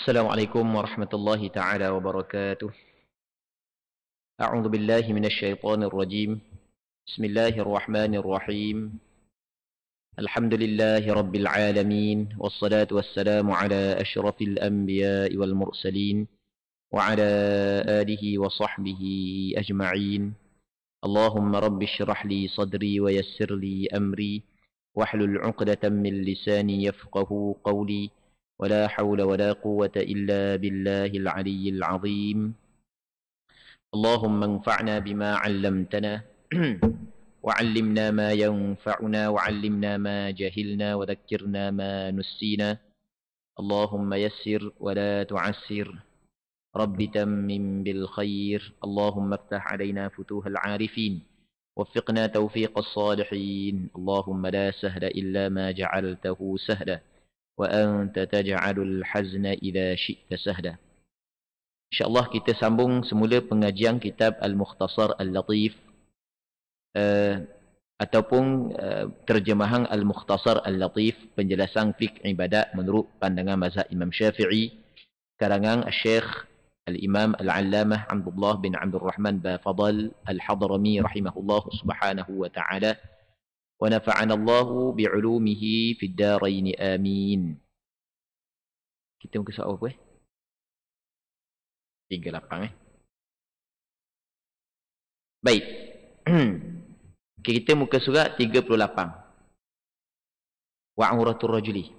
Assalamualaikum warahmatullahi taala wabarakatuh. A'udzu billahi minasyaitonir rajim. Bismillahirrahmanirrahim. Alhamdulillahi rabbil alamin wassalatu wassalamu ala asyrafil anbiya'i wal mursalin wa ala alihi wa sahbihi ajma'in. Allahumma rabbi shrah li sadri wa yassir li amri wahlul 'uqdatam min lisani yafqahu qawli. ولا حول ولا قوة إلا بالله العلي العظيم اللهم انفعنا بما علمتنا وعلمنا ما ينفعنا وعلمنا ما جهلنا وذكرنا ما نسينا اللهم يسر ولا تعسر رب تمم بالخير اللهم افتح علينا فتوح العارفين وفقنا توفيق الصالحين اللهم لا سهل إلا ما جعلته سهلا وأنت تجعل الحزن إذا شئت سهلا. InsyaAllah kita sambung semula pengajian kitab Al-Mukhtasar Al-Latif ataupun terjemahan Al-Mukhtasar Al-Latif, penjelasan fiqh ibadat menurut pandangan mazhab Imam Syafi'i, karangan Syekh Al-Imam Al-Allamah Abdullah bin Abdul Rahman Bafadal Al-Hadrami rahimahullah subhanahu wa ta'ala. ونفعنا الله بعلومه في الدارين آمين. Kita muka surat apa? 38 Baik. Kita muka surat 38. Wa'uratul rajuli.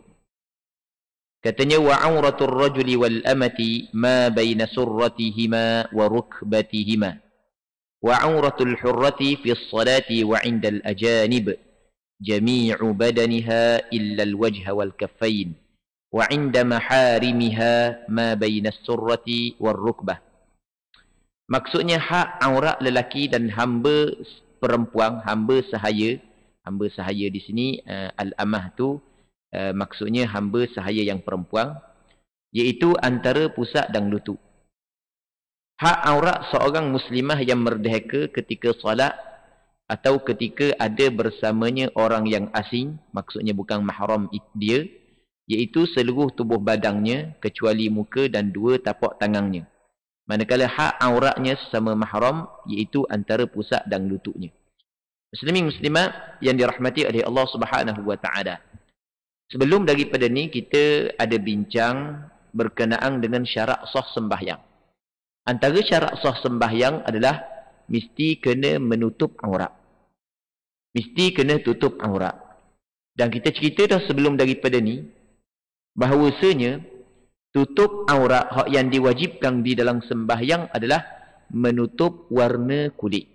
Katanya wa'uratul rajuli wal amati ma baina surratihima wa rukbatihima. Wa'uratul hurrati fi as-salati wa 'inda al-ajanib. جميع بدنها إلا الوجه والكفين وعند محارمها ما بين السرة والركبة. Maksudnya hak aurat lelaki dan hamba perempuan, hamba sahaya di sini al-amah tu maksudnya hamba sahaya yang perempuan, iaitu antara pusat dan lutut. Hak aurat seorang muslimah yang merdeka ketika solat atau ketika ada bersamanya orang yang asing, maksudnya bukan mahram dia, iaitu seluruh tubuh badannya kecuali muka dan dua tapak tangannya. Manakala hak auratnya sesama mahram, iaitu antara pusat dan lututnya. Muslimin muslimat yang dirahmati oleh Allah Subhanahu wa taala. Sebelum daripada ni kita ada bincang berkenaan dengan syarat sah sembahyang. Antara syarat sah sembahyang adalah mesti kena menutup aurat. Mesti kena tutup aurat. Dan kita cerita dah sebelum daripada ni, bahawasanya tutup aurat hak yang diwajibkan di dalam sembahyang adalah menutup warna kulit.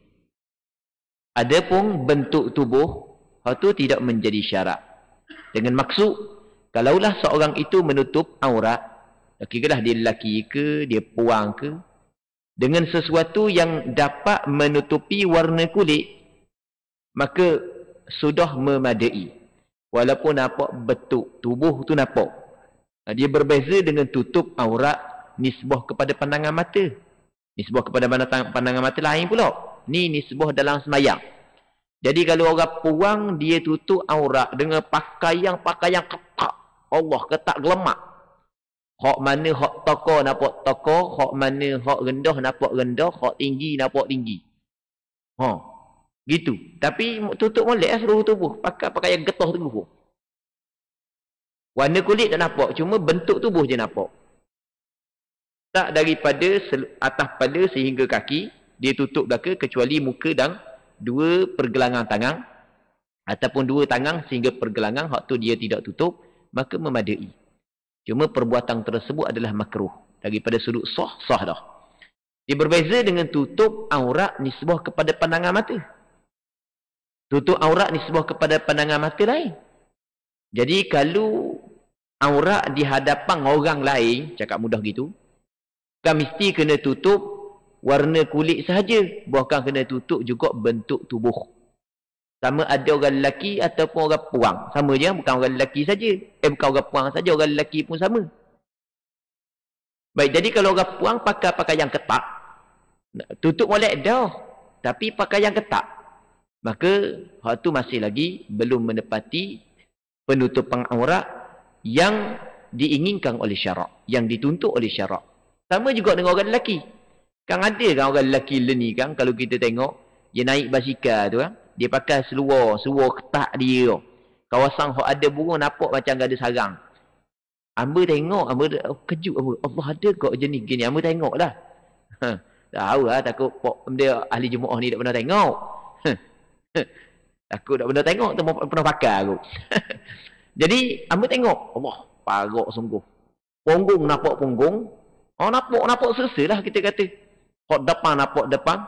Adapun bentuk tubuh, hak tu tidak menjadi syarat. Dengan maksud, kalaulah seorang itu menutup aurat, kira dia lelaki ke, dia puang ke, dengan sesuatu yang dapat menutupi warna kulit, maka sudah memadai. Walaupun nampak bentuk tubuh tu nampak. Dia berbeza dengan tutup aurat nisbah kepada pandangan mata. Nisbah kepada pandangan mata lain pula. Ni nisbah dalam sembahyang. Jadi kalau orang puang dia tutup aurat dengan pakaian ketat. Allah ketat gelemak. Hak mana hak toko nampak toko, hak mana hak rendah nampak rendah, hak tinggi nampak tinggi. Gitu. Tapi tutup molek seluruh tubuh. Pakai pakaian getah tubuh. Warna kulit tak nampak. Cuma bentuk tubuh je nampak. Tak daripada atas pada sehingga kaki. Dia tutup belaka kecuali muka dan dua pergelangan tangan. Ataupun dua tangan sehingga pergelangan. Hak tu dia tidak tutup. Maka memadai. Cuma perbuatan tersebut adalah makruh. Daripada sudut sah dah. Dia berbeza dengan tutup aurat nisbah kepada pandangan mata. Tutup aurat nisbah kepada pandangan mata lain. Jadi kalau aurat di hadapan orang lain, cakap mudah gitu, kan mesti kena tutup warna kulit sahaja. Bahkan kena tutup juga bentuk tubuh. Sama ada orang lelaki ataupun orang puang. Sama je, bukan orang lelaki saja. Bukan orang puang saja, orang lelaki pun sama. Baik, jadi kalau orang puang pakai pakaian ketat, tutup molek dah. Tapi pakaian ketat, maka hak tu masih lagi belum menepati penutupan aurat yang diinginkan oleh syarak, yang dituntut oleh syarak. Sama juga dengan orang lelaki. Kan ada kan orang lelaki ni kan, kalau kita tengok, dia naik basikal tu kan, dia pakai seluar ketat dia. Kawasan hok ada burung nampak macam ada sarang. Amba tengok, kejut amba. Allah ada kok jenis gini. Amba tengoklah. Tahu lah, takut dia ahli jemaah ni tak pernah tengok. Takut tak pernah tengok, tak pernah pakai aku. Jadi, amba tengok. Allah, parok sungguh. Punggung nampak punggung. Oh, nampak selesai lah kita kata. Hok depan nampak depan.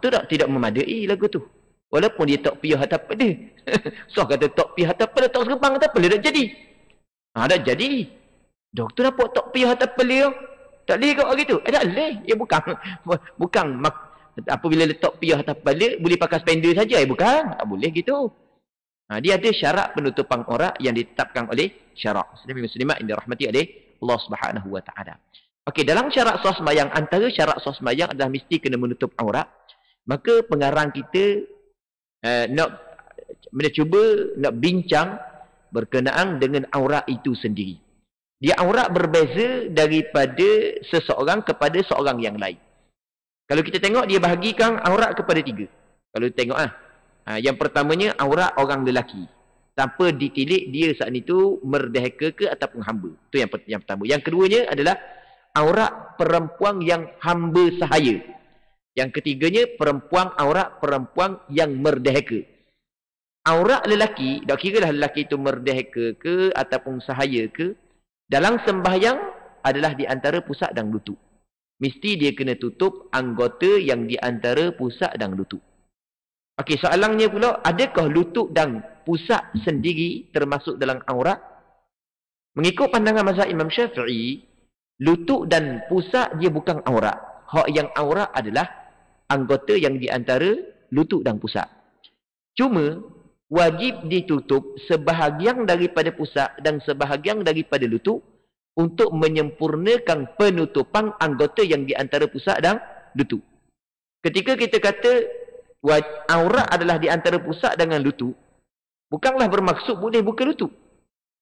Tu tidak memadai lagu tu. Walaupun dia tak piyah atas pada. So kata tak piyah atas pada, tak serebang atas pada, tak jadi. Dah jadi. Doktor nampak tak piyah atas pada. Tak boleh kau gitu. Tak boleh. Ya bukan apabila letak piyah atas pada, boleh pakai spender saja. Bukan. Tak boleh gitu. Dia ada syarat penutupan aurat yang ditetapkan oleh syarak. Muslimin muslimat yang dirahmati oleh Allah Subhanahu wa taala. Okey, dalam syarat sah sembahyang, antara syarat sah sembahyang adalah mesti kena menutup aurat. Maka pengarang kita nak bincang berkenaan dengan aurat itu sendiri. Dia aurat berbeza daripada seseorang kepada seorang yang lain. Kalau kita tengok, dia bahagikan aurat kepada 3. Kalau tengok yang pertamanya aurat orang lelaki. Tanpa ditilik dia saat itu merdeka ke ataupun hamba. Itu yang pertama. Yang keduanya adalah aurat perempuan yang hamba sahaya. Yang ketiganya aurat perempuan yang merdeka. Aurat lelaki, tak kira lah lelaki itu merdeka ke ataupun sahaya ke, dalam sembahyang adalah di antara pusat dan lutut. Mesti dia kena tutup anggota yang di antara pusat dan lutut. Okey, soalannya pula, adakah lutut dan pusat sendiri termasuk dalam aurat? Mengikut pandangan mazhab Imam Syafi'i, lutut dan pusat dia bukan aurat. Hak yang aurat adalah anggota yang di antara lutut dan pusat. Cuma wajib ditutup sebahagian daripada pusat dan sebahagian daripada lutut untuk menyempurnakan penutupan anggota yang di antara pusat dan lutut. Ketika kita kata aurat adalah di antara pusat dengan lutut, bukanlah bermaksud boleh buka lutut.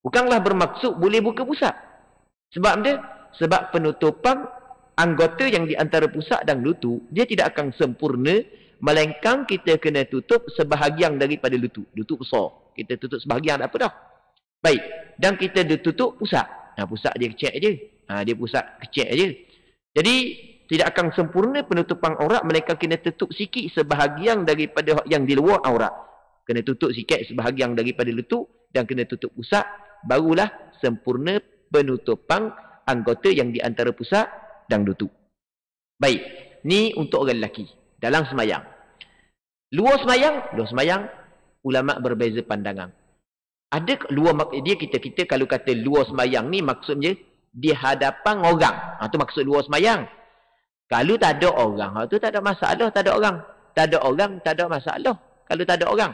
Bukanlah bermaksud boleh buka pusat. Sebab penutupan anggota yang di antara pusat dan lutut, dia tidak akan sempurna, melainkan kita kena tutup sebahagian daripada lutut. Lutut besar. Kita tutup sebahagian, tak apa dah. Baik. Dan kita tutup pusat. Pusat dia kecil je. Dia pusat kecil je. Jadi, tidak akan sempurna penutupan aurat, melainkan kena tutup sikit sebahagian daripada yang di luar aurat. Kena tutup sikit sebahagian daripada lutut dan kena tutup pusat. Barulah sempurna penutupan anggota yang di antara pusat dan lutut. Baik, ni untuk orang lelaki dalam semayang. Luar semayang, ulama berbeza pandangan. Ada luar dia kita kalau kata luar semayang ni maksudnya di hadapan orang. Tu maksud luar semayang. Kalau tak ada orang, tu tak ada masalah, tak ada orang. Tak ada orang, tak ada masalah. Kalau tak ada orang,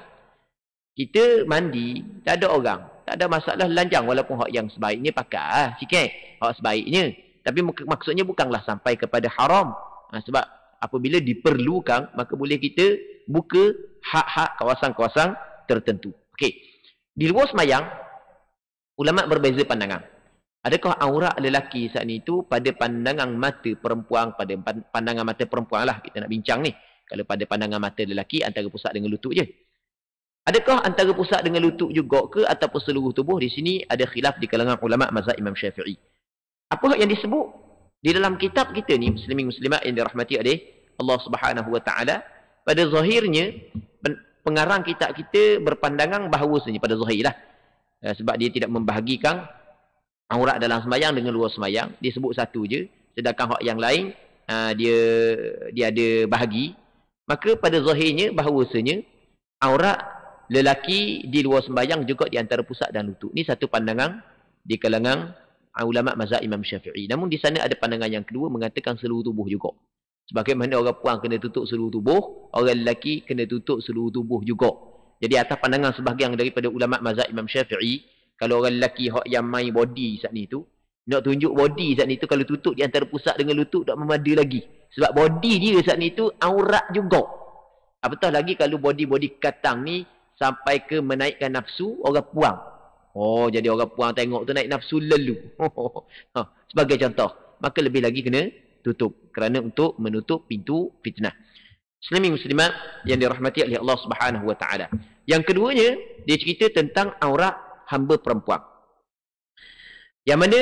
kita mandi, tak ada orang, tak ada masalah lanjang, walaupun hak yang sebaiknya pakai sikit, hak sebaiknya. Tapi maksudnya bukanlah sampai kepada haram. Sebab apabila diperlukan, maka boleh kita buka hak-hak kawasan-kawasan tertentu. Okey. Di luar semayang, ulama berbeza pandangan. Adakah aurat lelaki saat itu pada pandangan mata perempuan, pada pandangan mata perempuan lah kita nak bincang ni. Kalau pada pandangan mata lelaki, antara pusat dengan lutut je. Adakah antara pusat dengan lutut juga ke ataupun seluruh tubuh? Di sini ada khilaf di kalangan ulama mazhab Imam Syafi'i. Apa yang disebut di dalam kitab kita ni, muslimin muslimat yang dirahmati oleh Allah Subhanahu wa taala, pada zahirnya pengarang kitab kita berpandangan bahawasanya, pada zahir lah, sebab dia tidak membahagikan aurat dalam sembahyang dengan luar sembahyang, dia sebut satu je, sedangkan hak yang lain dia ada bahagi. Maka pada zahirnya bahawasanya aurat lelaki di luar sembahyang juga di antara pusat dan lutut. Ni satu pandangan di kalangan ulama mazhab Imam Syafi'i. Namun di sana ada pandangan yang kedua mengatakan seluruh tubuh juga. Sebagaimana orang puan kena tutup seluruh tubuh, orang lelaki kena tutup seluruh tubuh juga. Jadi atas pandangan sebahagian daripada ulama mazhab Imam Syafi'i, kalau orang lelaki hak yang main body saat ni tu, nak tunjuk body saat ni tu, kalau tutup di antara pusat dengan lutut tak memadu lagi. Sebab body dia saat ni tu aurat juga. Apatah lagi kalau body-body katang ni sampai ke menaikkan nafsu orang puang. Oh, jadi orang puang tengok tu naik nafsu lalu. Sebagai contoh. Maka lebih lagi kena tutup. Kerana untuk menutup pintu fitnah. Muslimin muslimat yang dirahmati oleh Allah Subhanahu wa taala. Yang keduanya, dia cerita tentang aurat hamba perempuan. Yang mana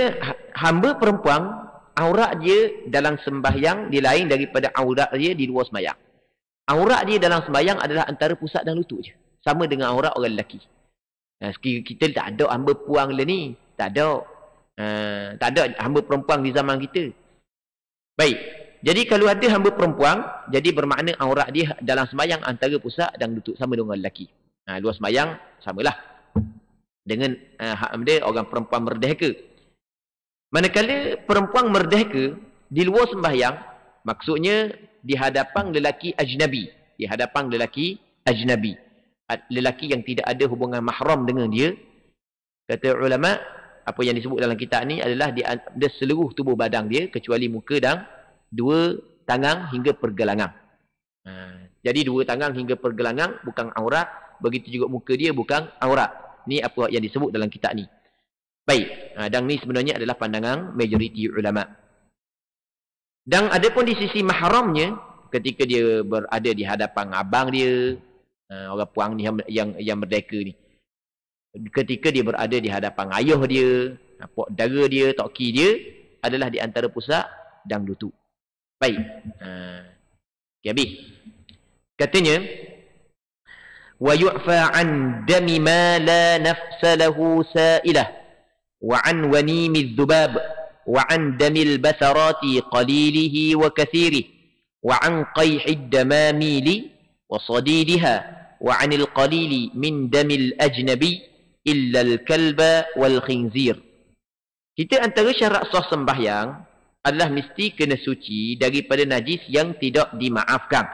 hamba perempuan, aurat dia dalam sembahyang dia lain daripada aurat dia di luar sembahyang. Aurat dia dalam sembahyang adalah antara pusat dan lutut je. Sama dengan aurat orang lelaki. Kita tak ada hamba puang lah ni. Tak ada. Tak ada hamba perempuan di zaman kita. Baik. Jadi kalau ada hamba perempuan, jadi bermakna aurat dia dalam sembahyang antara pusat dan lutut. Sama dengan lelaki. Luar sembahyang, samalah. Dengan dia orang perempuan merdeka. Manakala perempuan merdeka di luar sembahyang, maksudnya di hadapan lelaki ajnabi. Di hadapan lelaki ajnabi. Lelaki yang tidak ada hubungan mahram dengan dia. Kata ulama, apa yang disebut dalam kitab ni adalah dia seluruh tubuh badan dia kecuali muka dan dua tangan hingga pergelangan. Jadi dua tangan hingga pergelangan bukan aurat, begitu juga muka dia bukan aurat. Ni apa yang disebut dalam kitab ni. Baik, dan ni sebenarnya adalah pandangan majoriti ulama. Dan ada pun di sisi mahramnya, ketika dia berada di hadapan abang dia, orang puang ni yang merdeka ni, ketika dia berada di hadapan ayah dia, pok dara dia, toki dia, adalah di antara pusat dan lutut. Baik. Okay, habis. Katanya, wa yu'fa an dami ma la nafsa lahu sa'ilah wa an wanimi dhubab wa an damil basarati qalilihi wa kathirihi wa an qayhi damamili wa sadidiha wa anil qalili min damil ajnabi illa al-kalba wal khinzir. Kita antara syarat sah sembahyang adalah mesti kena suci daripada najis yang tidak dimaafkan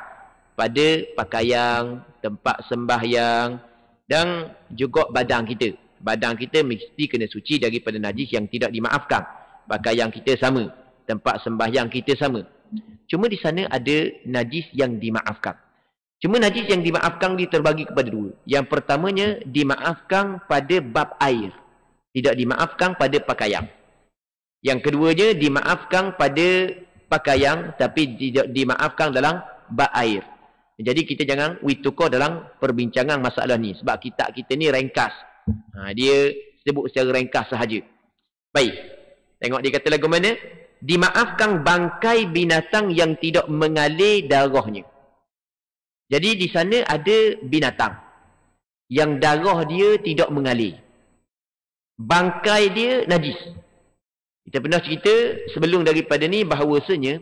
pada pakaian, tempat sembahyang dan juga badan kita. Badan kita mesti kena suci daripada najis yang tidak dimaafkan. Pakaian kita sama, tempat sembahyang kita sama. Cuma di sana ada najis yang dimaafkan. Cuma najis yang dimaafkan dia terbagi kepada dua. Yang pertamanya dimaafkan pada bab air. Tidak dimaafkan pada pakaian. Yang keduanya dimaafkan pada pakaian tapi tidak dimaafkan dalam bab air. Jadi kita jangan tukar dalam perbincangan masalah ni. Sebab kitab kita ni ringkas. Dia sebut secara ringkas sahaja. Baik. Tengok dia kata lagu mana? Dimaafkan bangkai binatang yang tidak mengalir darahnya. Jadi di sana ada binatang yang darah dia tidak mengalir. Bangkai dia najis. Kita pernah cerita sebelum daripada ni bahawasanya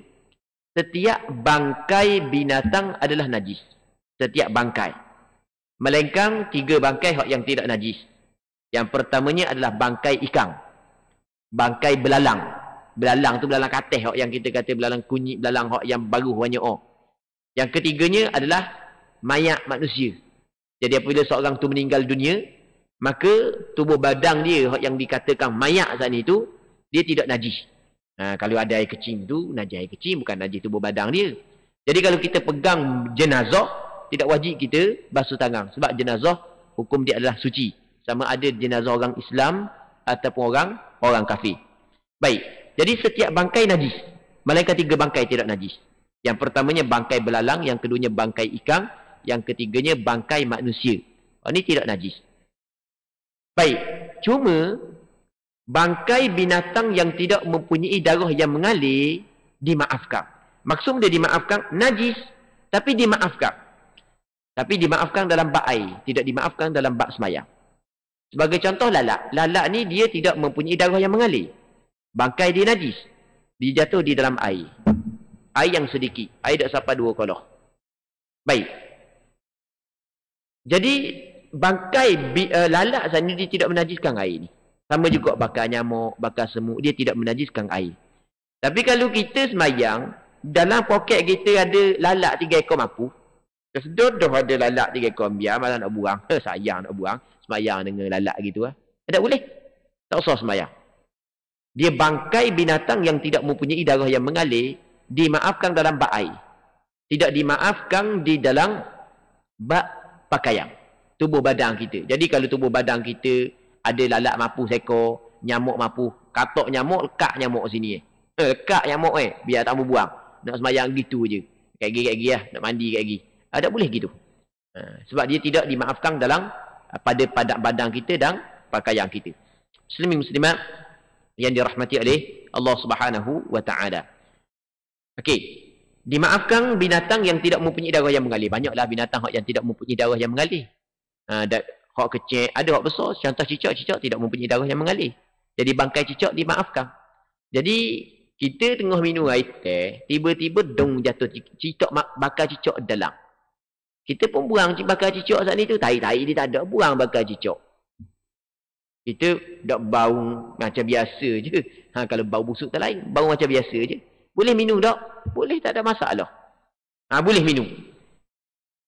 setiap bangkai binatang adalah najis. Setiap bangkai. Melainkan 3 bangkai yang tidak najis. Yang pertamanya adalah bangkai ikan. Bangkai belalang. Belalang tu belalang katih yang kita kata belalang kunyit, belalang yang baru banyak Yang ketiganya adalah mayat manusia. Jadi apabila seorang tu meninggal dunia, maka tubuh badan dia yang dikatakan mayat saat itu, dia tidak najis. Kalau ada air kecil tu, najis air kecil, bukan najis tubuh badan dia. Jadi kalau kita pegang jenazah, tidak wajib kita basuh tangan. Sebab jenazah, hukum dia adalah suci. Sama ada jenazah orang Islam ataupun orang kafir. Baik. Jadi setiap bangkai najis. Melainkan 3 bangkai tidak najis. Yang pertamanya bangkai belalang, yang keduanya bangkai ikan, yang ketiganya bangkai manusia. Ini tidak najis. Baik. Cuma bangkai binatang yang tidak mempunyai darah yang mengalir dimaafkan. Maksud dia dimaafkan najis tapi dimaafkan. Tapi dimaafkan dalam bab air, tidak dimaafkan dalam bab sembahyang. Sebagai contoh lalat. Lalat ni dia tidak mempunyai darah yang mengalir. Bangkai dia najis. Dia jatuh di dalam air. Air yang sedikit. Air tak sampai 2 kolah. Baik. Jadi, bangkai lalat sana dia tidak menajiskan air ni. Sama juga bakar nyamuk, bakar semut. Dia tidak menajiskan air. Tapi kalau kita semayang, dalam poket kita ada lalat 3 ekor mampu. Kesedodoh ada lalat 3 ekor biar malah nak buang. Sayang nak buang. Semayang dengan lalat gitu. Tak boleh. Tak usah semayang. Dia bangkai binatang yang tidak mempunyai darah yang mengalir. Dimaafkan dalam bab air. Tidak dimaafkan di dalam bab pakaian. Tubuh badan kita. Jadi kalau tubuh badan kita Ada lalat mapu seekor, nyamuk mapu. Katok nyamuk, lekat nyamuk sini. Lekat nyamuk biar tak buang. Nak semayang gitu je. Kayak gigi lah. Nak mandi kayak gigi. Tak boleh gitu. Sebab dia tidak dimaafkan dalam pada badan kita dan pakaian kita. Muslimin muslimat yang dirahmati oleh Allah Subhanahu wa taala. Okey. Dimaafkan binatang yang tidak mempunyai darah yang mengalir. Banyaklah binatang yang tidak mempunyai darah yang mengalir. Hak kecil, ada hak besar. Contoh cicak tidak mempunyai darah yang mengalir. Jadi bangkai cicak dimaafkan. Jadi kita tengah minum air teh, tiba-tiba dong jatuh cicak bakar cicak dalam. Kita pun buang bakar cicak saat ni tu. Tai-tai dia tak ada. Buang bakar cicak. Kita tak bau macam biasa je. Kalau bau busuk tak lain. Bau macam biasa je. Boleh minum tak? Boleh, tak ada masalah. Boleh minum.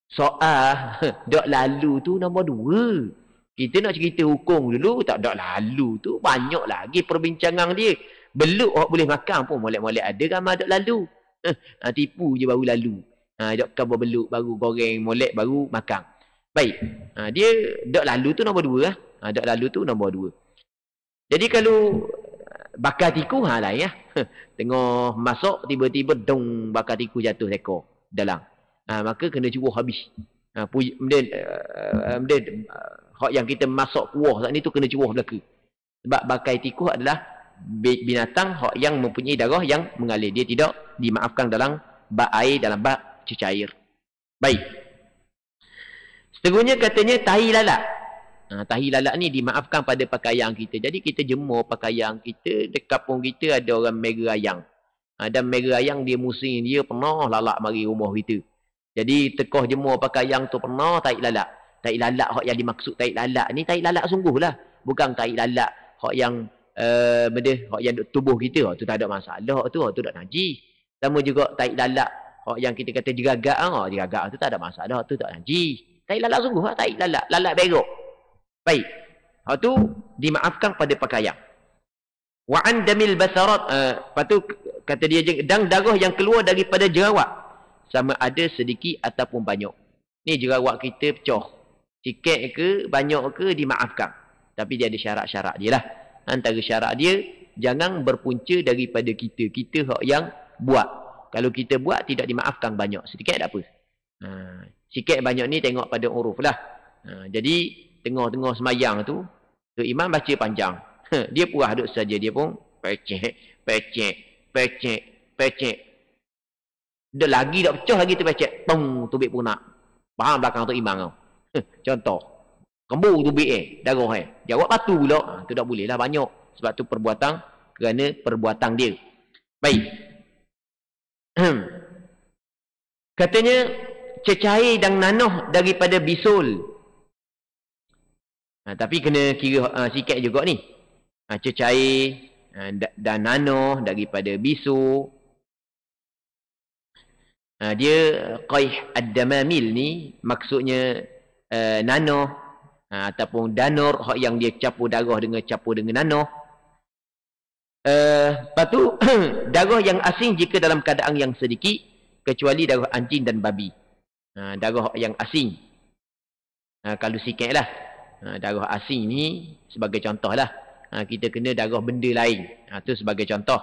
Soal dak lalu tu nombor 2. Kita nak cerita hukum dulu, tak dak lalu tu banyak lagi perbincangan dia. Beluk orang boleh makan pun molek-molek ada gambar dak lalu. Tipu je baru lalu. Dak kabar beluk baru goreng molek baru makan. Baik. Dia dak lalu tu nombor 2 lah. Dak lalu tu nombor 2. Jadi kalau bakar tiku lain ya. Tengah masuk tiba-tiba dong bakar tiku jatuh ekor dalam. Maka kena cubuh habis. Kemudian hak yang kita masak kuah saat ni tu kena cubuh belaka. Sebab bakar tiku adalah binatang hak yang mempunyai darah yang mengalir. Dia tidak dimaafkan dalam bak air, dalam bak cecair. Baik. Seterusnya katanya tahi lalat. Tahi lalat ni dimaafkan pada pakaian kita. Jadi kita jemur pakaian kita. Dekat kampung kita ada orang mera ayang. Dan mera ayang dia musim dia pernah lalat mari rumah kita. Jadi tekah jemur pakaian tu pernah tahi lalat. Tahi lalat hak yang dimaksud tahi lalat ni tahi lalat sungguh lah. Bukan tahi lalat hak yang hak yang tubuh kita. Tu tak ada masalah. Tu tak najis. Sama juga tahi lalat hak yang kita kata jeragak. Jeragak tu tak ada masalah. Tu tak najis. Tahi lalat sungguh lah. Tahi lalat. Lalat berok. Baik. Hak tu dimaafkan pada pakaian. Wa an damil basarat. Lepas tu kata dia dan darah yang keluar daripada jerawat. Sama ada sedikit ataupun banyak. Ni jerawat kita pecah. Sikit ke banyak ke dimaafkan. Tapi dia ada syarat-syarat dia lah. Antara syarat dia jangan berpunca daripada kita. Kita hak yang buat. Kalau kita buat tidak dimaafkan banyak. Sedikit tak apa. Sikit banyak ni tengok pada uruf lah. Jadi tengah-tengah semayang tu imam baca panjang. Dia puas duduk saja. Dia pun pecek. Dia lagi tak pecah lagi tu pecek. Tong tubik pun nak. Faham belakang tu imam kau. Contoh. Kembur tubik darah jawab batu pula. Tu tak boleh lah banyak. Sebab tu perbuatan kerana perbuatan dia. Baik. Katanya cecair dan nanah daripada bisul. Tapi kena kira sikit juga ni. Cecair dan nanah daripada bisu. Dia qaih ad-damamil ni maksudnya nanah ataupun danur hak yang dia campur darah dengan campur dengan nanah. Lepas tu darah yang asing jika dalam keadaan yang sedikit kecuali darah anjing dan babi. Darah yang asing. Kalau sikit lah. Darah asing ni sebagai contoh lah. Kita kena darah benda lain. Itu sebagai contoh.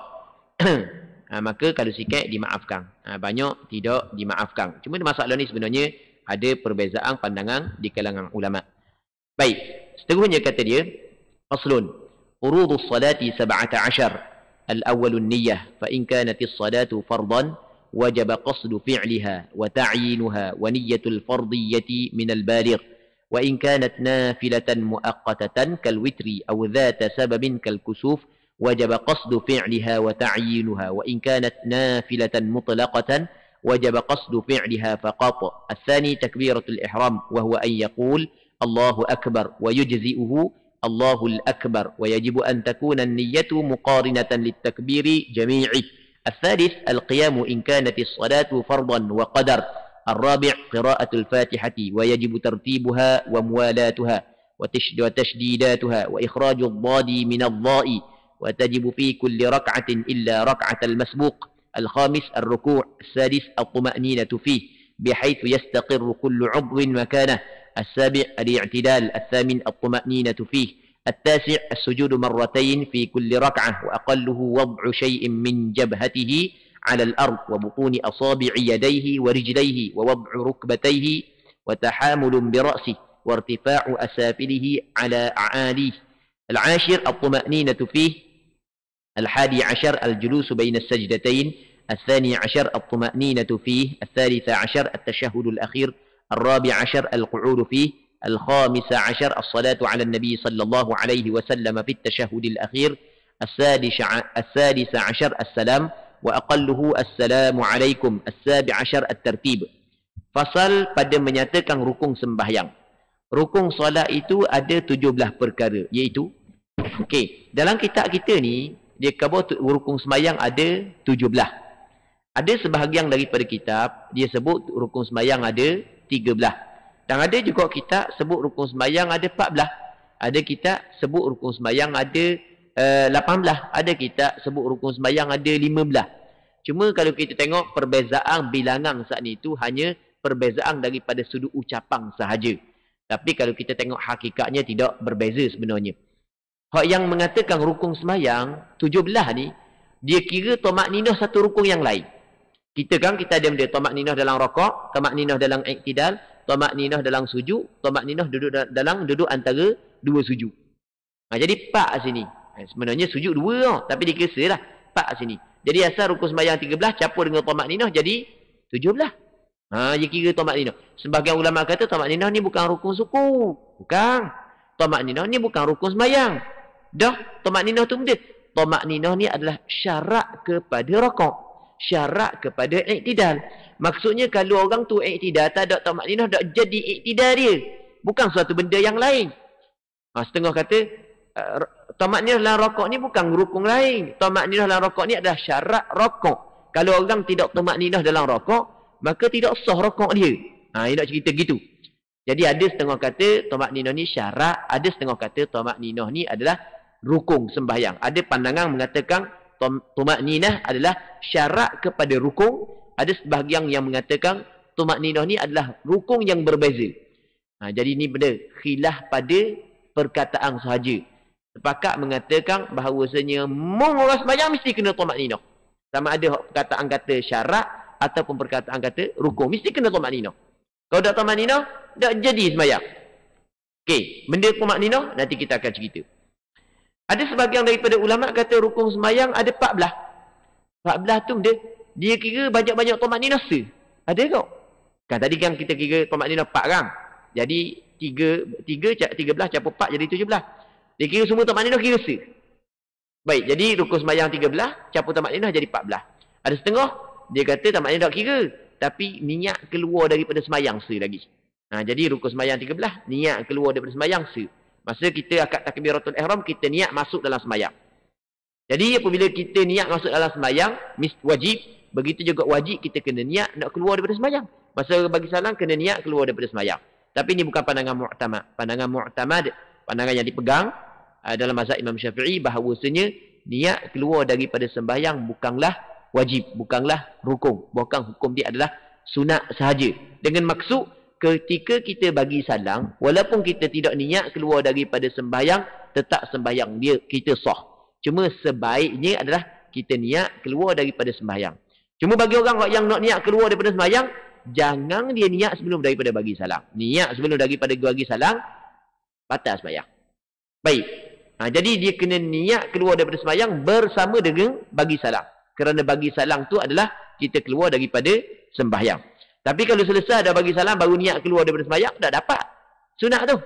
Maka kalau sikit dimaafkan. Banyak tidak dimaafkan. Cuma masalah ni sebenarnya ada perbezaan pandangan di kalangan ulama. Baik. Seterusnya kata dia. Aslun. Urudus salati 17. Al-awwalun niyyah. Fa in kanatis salatu fardan. Wajib qasdu fi'liha. Wa ta'yinuha. Wa niyyatul fardiyyati minal baligh. وإن كانت نافلة مؤقتة كالوتر أو ذات سبب كالكسوف وجب قصد فعلها وتعيينها وإن كانت نافلة مطلقة وجب قصد فعلها فقط. الثاني تكبيرة الإحرام وهو أن يقول الله أكبر ويجزئه الله الأكبر ويجب أن تكون النية مقارنة للتكبير جميعه. الثالث القيام إن كانت الصلاة فرضا وقدر. الرابع قراءة الفاتحة ويجب ترتيبها وموالاتها وتشديداتها وإخراج الضاد من الضاء وتجب في كل ركعة إلا ركعة المسبوق. الخامس الركوع. السادس الطمأنينة فيه بحيث يستقر كل عضو مكانه. السابع الاعتدال. الثامن الطمأنينة فيه. التاسع السجود مرتين في كل ركعة وأقله وضع شيء من جبهته على الأرض وبطون أصابع يديه ورجليه ووضع ركبتيه وتحامل برأسه وارتفاع أسافله على أعاليه. العاشر الطمأنينة فيه. 11 الجلوس بين السجدتين. 12 الطمأنينة فيه. 13 التشهد الأخير. 14 القعود فيه. 15 الصلاة على النبي صلى الله عليه وسلم في التشهد الأخير. 16 السلام وأقله السلام عليكم. 17 الترتيب. Fasal pada menyatakan rukun sembahyang. Rukun solat itu ada 17 perkara, iaitu dalam kitab kita ni dia khabar rukun sembahyang ada 17. Ada sebahagian daripada kitab dia sebut rukun sembahyang ada 13. Dan ada juga kitab sebut rukun sembahyang ada 14. Ada kitab sebut rukun sembahyang ada 18. Ada kitab sebut rukun sembahyang ada 15. Cuma kalau kita tengok perbezaan bilangan saat ni itu hanya perbezaan daripada sudut ucapan sahaja. Tapi kalau kita tengok hakikatnya tidak berbeza sebenarnya. Hak yang mengatakan rukun sembahyang 17 ni dia kira tamakninah satu rukun yang lain. Kita ada benda tamakninah dalam rakaat, tamakninah dalam iktidal, tamakninah dalam sujud, tamakninah duduk antara dua sujud. Jadi 4 sini. Sebenarnya sujud 2 tapi dikira lah 4 sini. Jadi asal rukun sembahyang 13 campur dengan tamakninah jadi 17. Dia kira tamakninah. Sebagian ulama kata tamakninah ni bukan rukun suku. Bukan. Tamakninah ni bukan rukun sembahyang. Dah, tamakninah tu benda. Tamakninah ni adalah syarat kepada rakaat. Syarat kepada iktidal. Maksudnya kalau orang tu iktidal tak ada tamakninah, tak jadi iktidal dia. Bukan suatu benda yang lain. Setengah kata tamakninah dalam rakaat ni bukan rukun lain. Tamakninah dalam rakaat ni adalah syarat rakaat. Kalau orang tidak tamakninah dalam rakaat, maka tidak sah rakaat dia. Dia nak cerita gitu. Jadi ada setengah kata tamakninah ni syarat, ada setengah kata tamakninah ni adalah rukun sembahyang. Ada pandangan mengatakan tamakninah adalah syarat kepada rukun. Ada sebahagian yang mengatakan tamakninah ni adalah rukun yang berbeza. Jadi ni benda khilaf pada perkataan sahaja. Sepakat mengatakan bahawasanya orang sembahyang mesti kena tamakninah. Sama ada perkataan kata syarat ataupun perkataan kata rukun, mesti kena tamakninah. Kalau tak tamakninah, tak jadi sembahyang. Benda tamakninah nanti kita akan cerita. Ada sebahagian daripada ulama kata rukun sembahyang ada 14. 14 tu dia kira banyak-banyak tamakninah se. Ada tak? Kan tadi kan kita kira tamakninah 4 kan. Jadi 13 campur 4 jadi 17. Dia kira semua tamakninah kira se. Baik, jadi rukun sembahyang 13 campur tamakninah jadi 14. Ada setengah dia kata tamakninah tak kira, tapi niat keluar daripada sembahyang se lagi. Jadi rukun sembahyang 13 niat keluar daripada sembahyang se. Masa kita akad takbiratul ihram, kita niat masuk dalam sembahyang. Jadi apabila kita niat masuk dalam sembahyang, wajib. Begitu juga wajib kita kena niat nak keluar daripada sembahyang. Masa bagi salam, kena niat keluar daripada sembahyang. Tapi ini bukan pandangan mu'tamad. Pandangan mu'tamad, pandangan yang dipegang dalam mazhab Imam Syafi'i, bahawasanya niat keluar daripada sembahyang bukanlah wajib, bukanlah rukun. Bahkan hukum dia adalah sunat sahaja. Dengan maksud, ketika kita bagi salam, walaupun kita tidak niat keluar daripada sembahyang, tetap sembahyang dia kita sah. Cuma sebaiknya adalah kita niat keluar daripada sembahyang. Cuma bagi orang yang nak niat keluar daripada sembahyang, jangan dia niat sebelum daripada bagi salam. Niat sebelum daripada bagi salam, batal sembahyang. Baik. Jadi dia kena niat keluar daripada sembahyang bersama dengan bagi salam. Kerana bagi salam tu adalah kita keluar daripada sembahyang. Tapi kalau selesai dah bagi salam baru niat keluar daripada sembahyang, tak dapat sunat tu.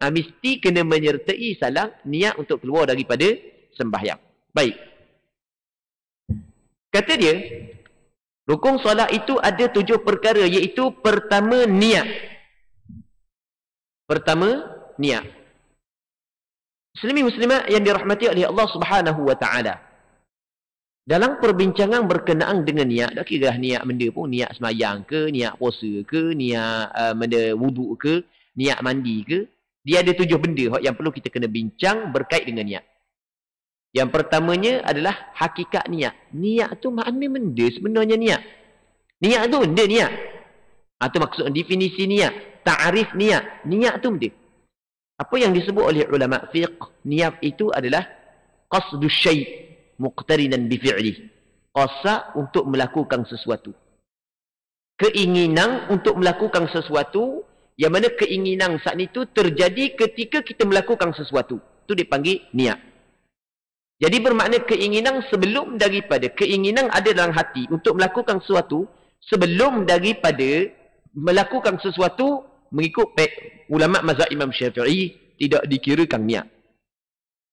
Mesti kena menyertai salam niat untuk keluar daripada sembahyang. Baik. Kata dia, rukun solat itu ada 7 perkara, iaitu pertama niat. Pertama niat. Muslimin muslimat yang dirahmati oleh Allah Subhanahu wa taala. Dalam perbincangan berkenaan dengan niat, tak kira niat benda pun, niat semayang ke, niat puasa ke, niat benda wuduk ke, niat mandi ke, dia ada 7 benda yang perlu kita kena bincang berkait dengan niat. Yang pertamanya adalah hakikat niat. Niat tu makna benda sebenarnya niat. Niat tu benda niat. Itu maksud definisi niat, ta'arif niat. Niat tu benda. Apa yang disebut oleh ulama fiqh, niat itu adalah qasdu syai' muqtarinan bi fi'li. Qasad untuk melakukan sesuatu. Keinginan untuk melakukan sesuatu, yang mana keinginan saat itu terjadi ketika kita melakukan sesuatu. Itu dipanggil niat. Jadi bermakna keinginan sebelum daripada keinginan ada dalam hati untuk melakukan sesuatu, sebelum daripada melakukan sesuatu, mengikut ulama mazhab Imam Syafi'i tidak dikirakan niat.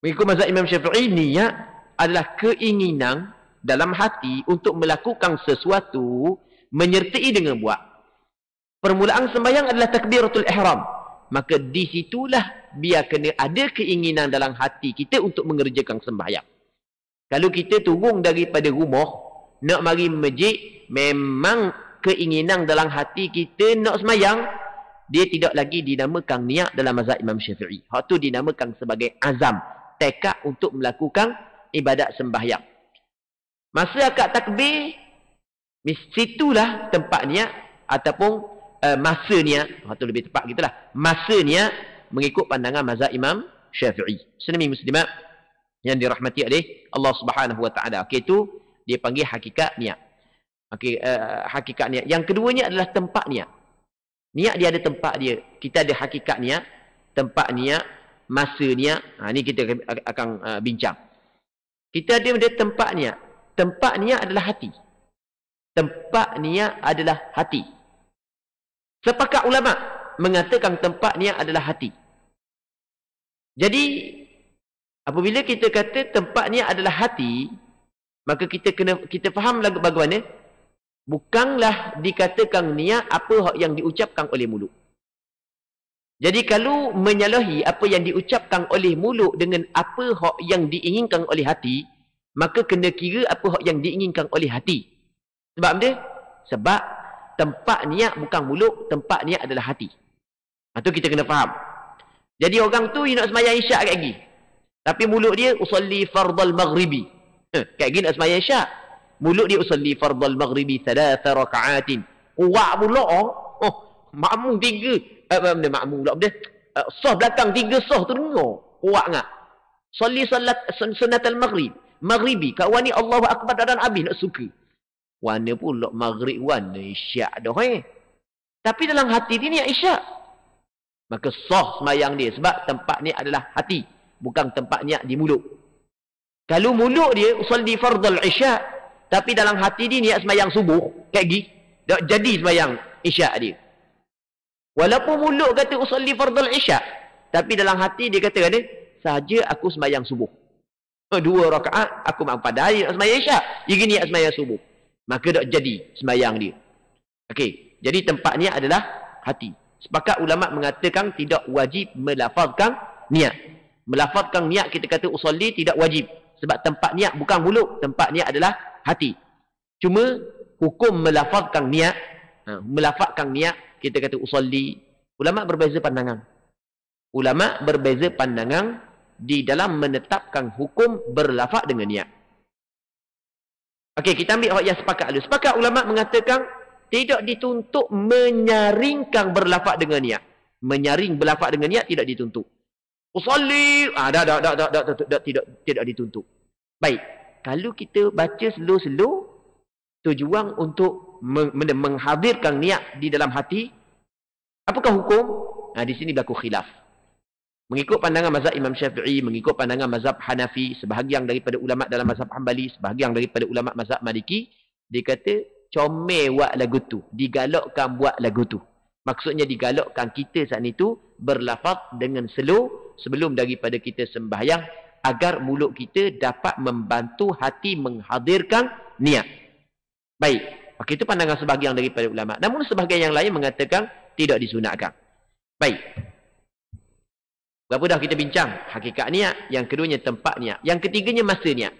Mengikut mazhab Imam Syafi'i, niat adalah keinginan dalam hati untuk melakukan sesuatu menyertai dengan buat. Permulaan sembahyang adalah takbiratul ihram. Maka di situlah biar kena ada keinginan dalam hati kita untuk mengerjakan sembahyang. Kalau kita turun daripada rumah nak mari masjid, memang keinginan dalam hati kita nak sembahyang, dia tidak lagi dinamakan niat dalam mazhab Imam Syafi'i. Hak tu dinamakan sebagai azam, tekad untuk melakukan ibadat sembahyang. Masa akad takbir, situlah tempat niat ataupun masa niat, hak tu lebih tepat gitulah. Masa niat mengikut pandangan mazhab Imam Syafi'i. Muslimin muslimat yang dirahmati oleh Allah Subhanahu wa taala. Okey, itu dia panggil hakikat niat. Okey, hakikat niat. Yang keduanya adalah tempat niat. Niat dia ada tempat dia. Kita ada hakikat niat, tempat niat, masa niat. Ini kita akan bincang. Kita ada tempat niat. Tempat niat adalah hati. Tempat niat adalah hati. Sepakat ulama mengatakan tempat niat adalah hati. Jadi apabila kita kata tempat niat adalah hati, maka kita faham lagu bagaimana? Bukanlah dikatakan niat apa yang diucapkan oleh mulut. Jadi kalau menyalahi apa yang diucapkan oleh mulut dengan apa yang diinginkan oleh hati, maka kena kira apa yang diinginkan oleh hati. Sebab apa? Sebab tempat niat bukan mulut, tempat niat adalah hati. Itu kita kena faham. Jadi orang tu nak sembahyang isyak kat lagi. Tapi mulut dia usalli fardal maghribi. Kat lagi nak sembahyang isyak. Mulut dia usalli fardal maghribi 3 raka'atin. Kuat pula. Oh, makmum 3. Makmum pula dia. Sah belakang 3 sah tu dengar. Kuat ngak. Salli salat sunnatal maghrib. Maghribi. Kawan ni Allahu akbar dan habis nak suka. Warna pula maghrib, warna isyak dah. Tapi dalam hati dia niat isyak. Maka sah semayang dia. Sebab tempat ni adalah hati. Bukan tempat niat di mulut. Kalau mulut dia usalli fardal isyak, tapi dalam hati dia niat semayang subuh, kayak gini, tak jadi semayang isyak dia. Walaupun mulut kata usalli fardal isyak, tapi dalam hati dia kata saja aku semayang subuh. 2 rakaat aku mampu dari nak semayang isyak. Dia gini niat semayang subuh. Maka tak jadi semayang dia. Okey, jadi tempat niat adalah hati. Sepakat ulama mengatakan tidak wajib melafazkan niat. Melafazkan niat kita kata usolli tidak wajib. Sebab tempat niat bukan mulut, tempat niat adalah hati. Cuma hukum melafazkan niat, melafazkan niat kita kata usolli, ulama berbeza pandangan. Ulama berbeza pandangan di dalam menetapkan hukum berlafaz dengan niat. Okey, kita ambil yang sepakat dulu. Sepakat ulama mengatakan tidak dituntut menyaringkan berlafaz dengan niat. Menyaring berlafaz dengan niat tidak dituntut. Usolli, tidak dituntut. Baik, kalau kita baca slow-slow, tujuan untuk menghadirkan niat di dalam hati, apakah hukum? Di sini berlaku khilaf. Mengikut pandangan mazhab Imam Syafi'i, mengikut pandangan mazhab Hanafi, sebahagian daripada ulama dalam mazhab Hanbali, sebahagian daripada ulama mazhab Maliki, dia kata comel buat lagu tu, digalakkan buat lagu tu. Maksudnya digalakkan kita saat itu berlafaz dengan slow sebelum daripada kita sembahyang agar mulut kita dapat membantu hati menghadirkan niat. Baik, itu pandangan sebahagian daripada ulama. Namun sebahagian yang lain mengatakan tidak disunatkan. Baik. Berapa dah kita bincang? Hakikat niat. Yang keduanya tempat niat. Yang ketiganya masa niat.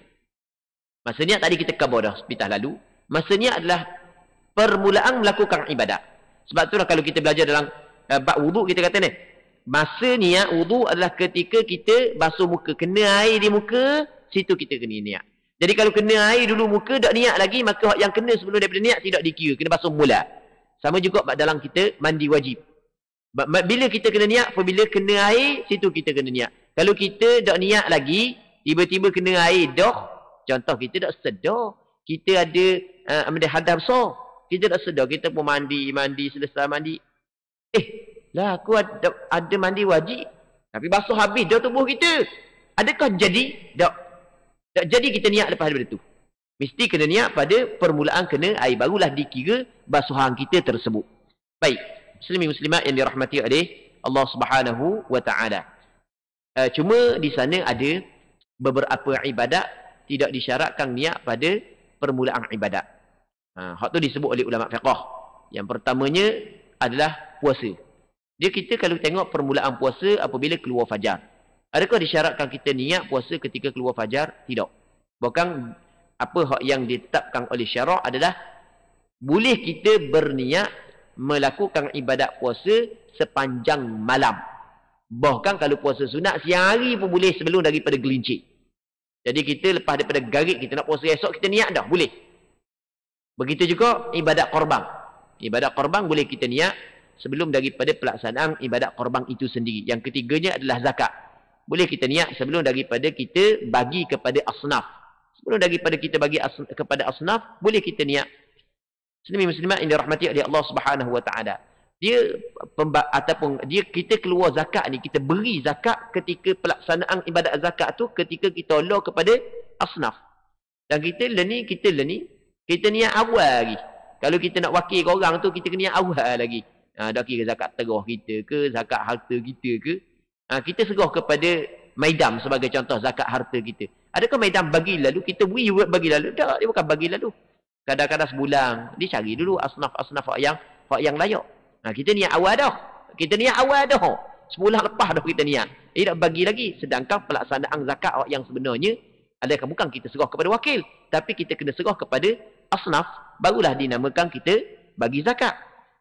Masa niat tadi kita cover dah sepitah lalu. Masa niat adalah permulaan melakukan ibadat. Sebab itulah kalau kita belajar dalam bab wuduk kita kata ni. Masa niat wuduk adalah ketika kita basuh muka. Kena air di muka, situ kita kena niat. Jadi kalau kena air dulu muka, tak niat lagi, maka yang kena sebelum daripada niat tidak dikira. Kena basuh mula. Sama juga dalam kita mandi wajib. Bila kita kena niat, apabila kena air, situ kita kena niat. Kalau kita tak niat lagi, tiba-tiba kena air dah, contoh kita tak sedar, kita ada hadas besar, kita tak sedar, kita pun mandi, selesai mandi. Lah aku ada mandi wajib, tapi basuh habis dah tubuh kita. Adakah jadi? Tak jadi kita niat lepas daripada tu. Mesti kena niat pada permulaan kena air, barulah dikira basuhan kita tersebut. Baik. Muslimin muslimat yang dirahmati oleh Allah Subhanahu wa taala. Cuma di sana ada beberapa ibadat tidak disyaratkan niat pada permulaan ibadat. Hak tu disebut oleh ulama fiqh. Yang pertamanya adalah puasa. Dia kita kalau tengok permulaan puasa apabila keluar fajar. Adakah disyaratkan kita niat puasa ketika keluar fajar? Tidak. Bahkan apa hak yang ditetapkan oleh syarak adalah boleh kita berniat melakukan ibadat puasa sepanjang malam. Bahkan kalau puasa sunat siang hari pun boleh sebelum daripada gelincir. Jadi kita lepas daripada garik kita nak puasa esok, kita niat dah, boleh. Begitu juga ibadat korban. Ibadat korban boleh kita niat sebelum daripada pelaksanaan ibadat korban itu sendiri. Yang ketiganya adalah zakat. Boleh kita niat sebelum daripada kita bagi kepada asnaf. Sebelum daripada kita bagi kepada asnaf, boleh kita niat. Muslimin muslimat yang dirahmati oleh Allah Subhanahu wa taala. Dia kita keluar zakat ni, kita beri zakat ketika pelaksanaan ibadat zakat tu ketika kita tolong kepada asnaf. Dan kita niat awal lagi. Kalau kita nak wakil ke orang tu, kita kena niat awal lagi. Dah kira zakat terah kita ke, zakat harta kita ke. Kita serah kepada Maidam sebagai contoh zakat harta kita. Adakah Maidam bagi lalu, kita beri bagi lalu? Tak, dia bukan bagi lalu. Kadang-kadang sebulan, dia cari dulu asnaf hak yang layak. Kita niat awal dah. Sebulan lepas dah kita niat. Dia tak bagi lagi. Sedangkan pelaksanaan zakat yang sebenarnya adalah bukan kita serah kepada wakil, tapi kita kena serah kepada asnaf, barulah dinamakan kita bagi zakat.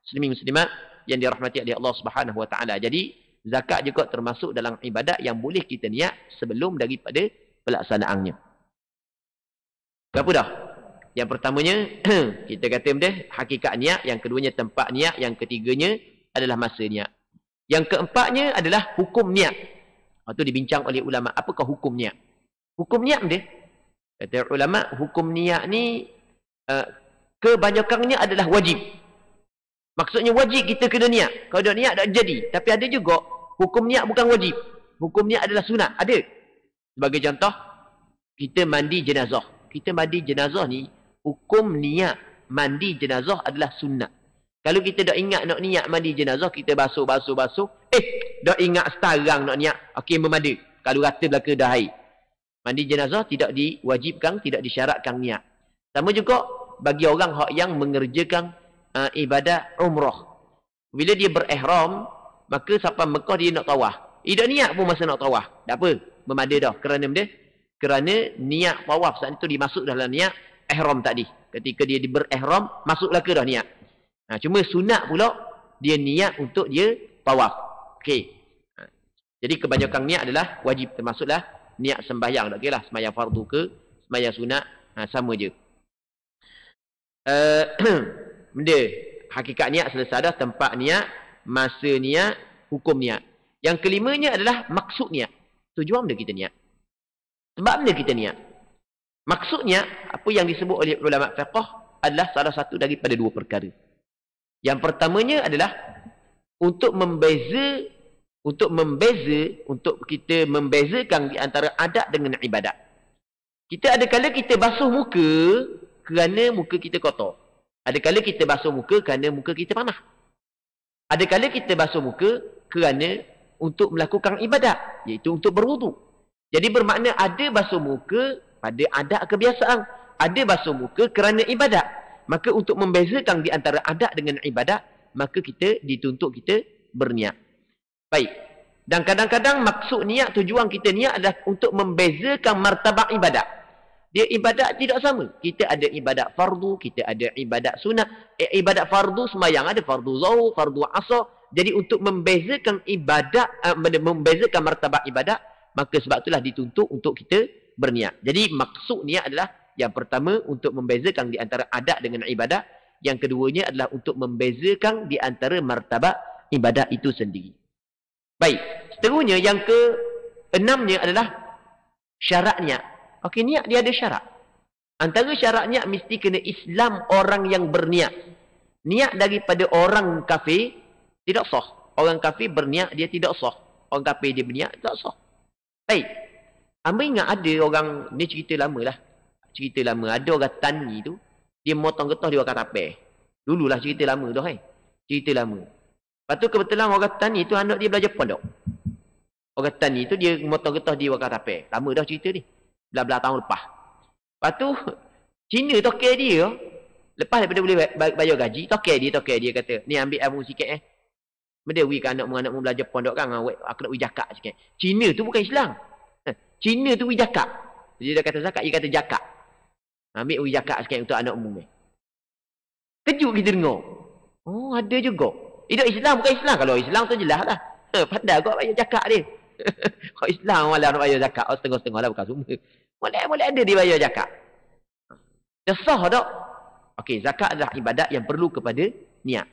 Muslimin muslimat yang dirahmati oleh Allah Subhanahu wa taala. Jadi zakat juga termasuk dalam ibadat yang boleh kita niat sebelum daripada pelaksanaannya. Berapa dah? Yang pertamanya, kita kata hakikat niat. Yang keduanya tempat niat. Yang ketiganya adalah masa niat. Yang keempatnya adalah hukum niat. Itu dibincang oleh ulama. Apakah hukum niat? Hukum niat dia, kata ulama, hukum niat ni kebanyakannya adalah wajib. Maksudnya wajib kita kena niat. Kalau tak niat tak jadi. Tapi ada juga hukum niat bukan wajib. Hukum niat adalah sunat. Ada. Sebagai contoh, kita mandi jenazah. Kita mandi jenazah ni, hukum niat mandi jenazah adalah sunat. Kalau kita dah ingat nak niat mandi jenazah, kita basuh. Dah ingat sekarang nak niat. Okey, memada. Kalau rata belaka dah air. Mandi jenazah tidak diwajibkan, tidak disyaratkan niat. Sama juga bagi orang yang mengerjakan ibadat umrah. Bila dia berihram, maka sampai Mekah dia nak tawaf. Tidak niat pun masa nak tawaf. Tak apa, memada dah. Kerana niat tawaf saat itu dimasuk dalam niat ihram tadi. Ketika dia berihram, masuklah ke dah niat. Cuma sunat pula dia niat untuk dia tawaf. Okey. Jadi kebanyakan niat adalah wajib, termasuklah niat sembahyang. Tak kira lah sembahyang fardu ke sembahyang sunat, sama je. Benda hakikat niat selesai dah, tempat niat, masa niat, hukum niat. Yang kelimanya adalah maksud niat. Tujuan benda kita niat. Sebab benda kita niat. Maksudnya, apa yang disebut oleh ulama fiqh adalah salah satu daripada dua perkara. Yang pertamanya adalah untuk kita membezakan di antara adat dengan ibadat. Kita ada kala kita basuh muka kerana muka kita kotor. Ada kala kita basuh muka kerana muka kita panas. Ada kala kita basuh muka kerana untuk melakukan ibadat, iaitu untuk berwuduk. Jadi bermakna ada basuh muka pada adat kebiasaan, ada basuh muka kerana ibadat. Maka untuk membezakan di antara adat dengan ibadat, maka kita dituntut kita berniat. Baik. Dan kadang-kadang maksud niat, tujuan kita niat adalah untuk membezakan martabat ibadat. Dia ibadat tidak sama. Kita ada ibadat fardu, kita ada ibadat sunat. Ibadat fardu sembahyang ada fardu zuhur, fardu asar. Jadi untuk membezakan ibadat, membezakan martabat ibadat, maka sebab itulah dituntut untuk kita berniat. Jadi maksud niat adalah yang pertama untuk membezakan di antara adat dengan ibadat. Yang keduanya adalah untuk membezakan di antara martabat ibadat itu sendiri. Baik, seterusnya yang ke-6-nya adalah syarat niat. Okey, niat dia ada syarat. Antara syarat niat mesti kena Islam orang yang berniat. Niat daripada orang kafir tidak sah. Orang kafir berniat dia tidak sah. Orang kafir dia berniat tidak sah. Baik. Hamba ingat ada orang, ni cerita lama lah. Cerita lama. Ada orang tani tu, dia motong getah di wakar tapeh. Dululah cerita lama tu kan. Cerita lama. Lepas tu kebetulan orang tani tu anak dia belajar pondok. Orang tani tu dia motong getah di wakar tapeh. Lama dah cerita ni. Belah-belah tahun lepas. Lepas tu, Cina tokai dia, lepas daripada boleh bayar gaji, tokai dia kata, ni ambil abang sikit Benda ke anakmu belajar pondok kan, aku nak jakat sikit. Cina tu bukan Islam. Cina tu jakat. Dia dah kata zakat, dia kata jakat. Ambil jakat sikit untuk anakmu. Kejut kita dengar. Oh, ada juga. Itu Islam bukan Islam. Kalau Islam tu jelas lah. Pandai kau bayar zakat dia. Kalau Islam malah nak bayar zakat. Oh, setengah-setengah lah bukan semua. Boleh ada dia bayar zakat. Dah sah tak? Okey, zakat adalah ibadat yang perlu kepada niat.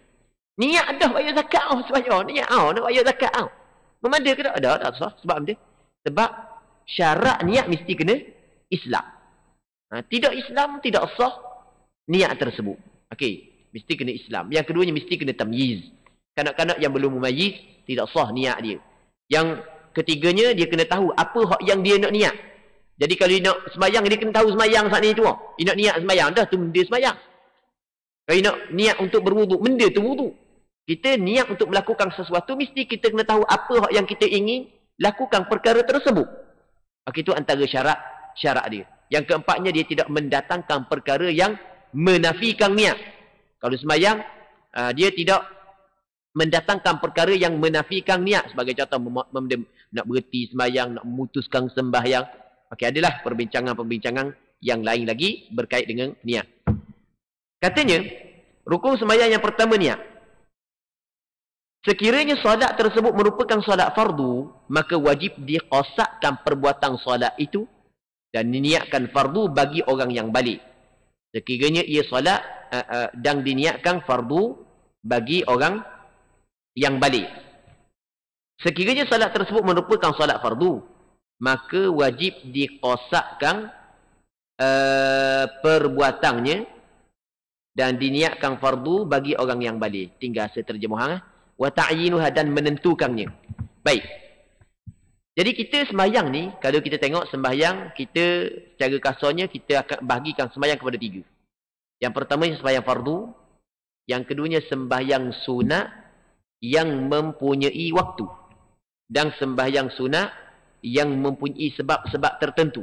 Niat dah bayar zakat sebaya. Niat nak bayar zakat Memada ke tak? Tak sah. Sebab apa? Sebab syarat niat mesti kena Islam. Tidak Islam, tidak sah niat tersebut. Okey, mesti kena Islam. Yang keduanya mesti kena tamyiz. Kanak-kanak yang belum memayyiz, tidak sah niat dia. Yang ketiganya, dia kena tahu apa yang dia nak niat. Jadi kalau dia nak semayang, dia kena tahu semayang saat ni tu. Dia nak niat semayang, dah tu benda semayang. Kalau dia nak niat untuk berwuduk, benda tu wuduk. Kita niat untuk melakukan sesuatu, mesti kita kena tahu apa yang kita ingin lakukan perkara tersebut. Okey, itu antara syarat dia. Yang keempatnya, dia tidak mendatangkan perkara yang menafikan niat. Kalau semayang, dia tidak mendatangkan perkara yang menafikan niat. Sebagai contoh, nak berhenti semayang, nak memutuskan sembahyang. Okey, adalah perbincangan-perbincangan yang lain lagi berkait dengan niat. Katanya, rukun sembahyang yang pertama niat. Sekiranya solat tersebut merupakan solat fardu, maka wajib diqasakkan perbuatan solat itu dan diniatkan fardu bagi orang yang balik. Sekiranya ia solat dan diniatkan fardu bagi orang yang balik. Sekiranya solat tersebut merupakan solat fardu, maka wajib diqasakkan perbuatannya dan diniatkan fardu bagi orang yang balik. Tinggal seterjemahan. Wa ta'yinuha, dan menentukannya. Baik. Jadi kita sembahyang ni, kalau kita tengok sembahyang, kita secara kasarnya kita akan bahagikan sembahyang kepada 3. Yang pertama sembahyang fardu, yang keduanya sembahyang sunat yang mempunyai waktu, dan sembahyang sunat yang mempunyai sebab-sebab tertentu.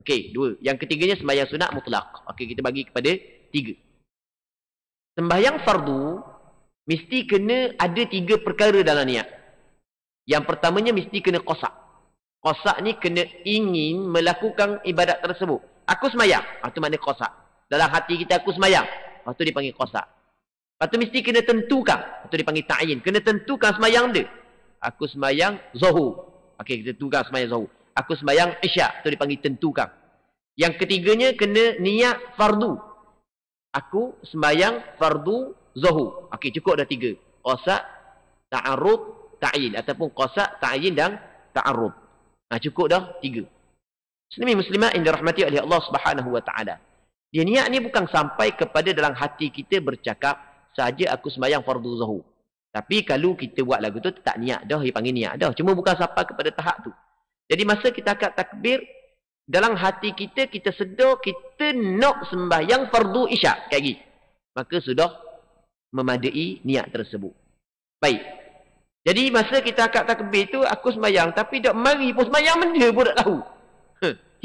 Okey, 2. Yang ketiganya sembahyang sunat mutlak. Okey, kita bagi kepada 3. Sembahyang fardu mesti kena ada 3 perkara dalam niat. Yang pertamanya mesti kena qasak. Qasak ni kena ingin melakukan ibadat tersebut. Aku semayang. Itu makna qasak. Dalam hati kita aku semayang. Itu dipanggil qasak. Lepas tu mesti kena tentukan. Itu dipanggil ta'yin. Kena tentukan semayang dia. Aku semayang zuhur. Okey, kita tentukan semayang zuhur. Aku semayang isyak. Itu dipanggil tentukan. Yang ketiganya kena niat fardu. Aku semayang fardu zuhur. Okey, cukup dah 3. Qasak, ta'arud, ta'yin. Ataupun qasak, ta'yin dan ta'arud. Cukup dah 3. Muslimin muslimat yang dirahmati oleh Allah Subhanahu wa taala. Dia niat ni bukan sampai kepada dalam hati kita bercakap saja aku sembahyang fardu zuhur. Tapi kalau kita buat lagu tu tak niat dah, dia panggil niat dah. Cuma bukan sampai kepada tahap tu. Jadi masa kita akad takbir, dalam hati kita, kita sedar kita nak sembahyang fardu isyak. Kayak gitu. Maka sudah memadai niat tersebut. Baik. Jadi masa kita akad takbir tu, aku sembahyang. Tapi tak mari pun sembahyang benda pun tak tahu.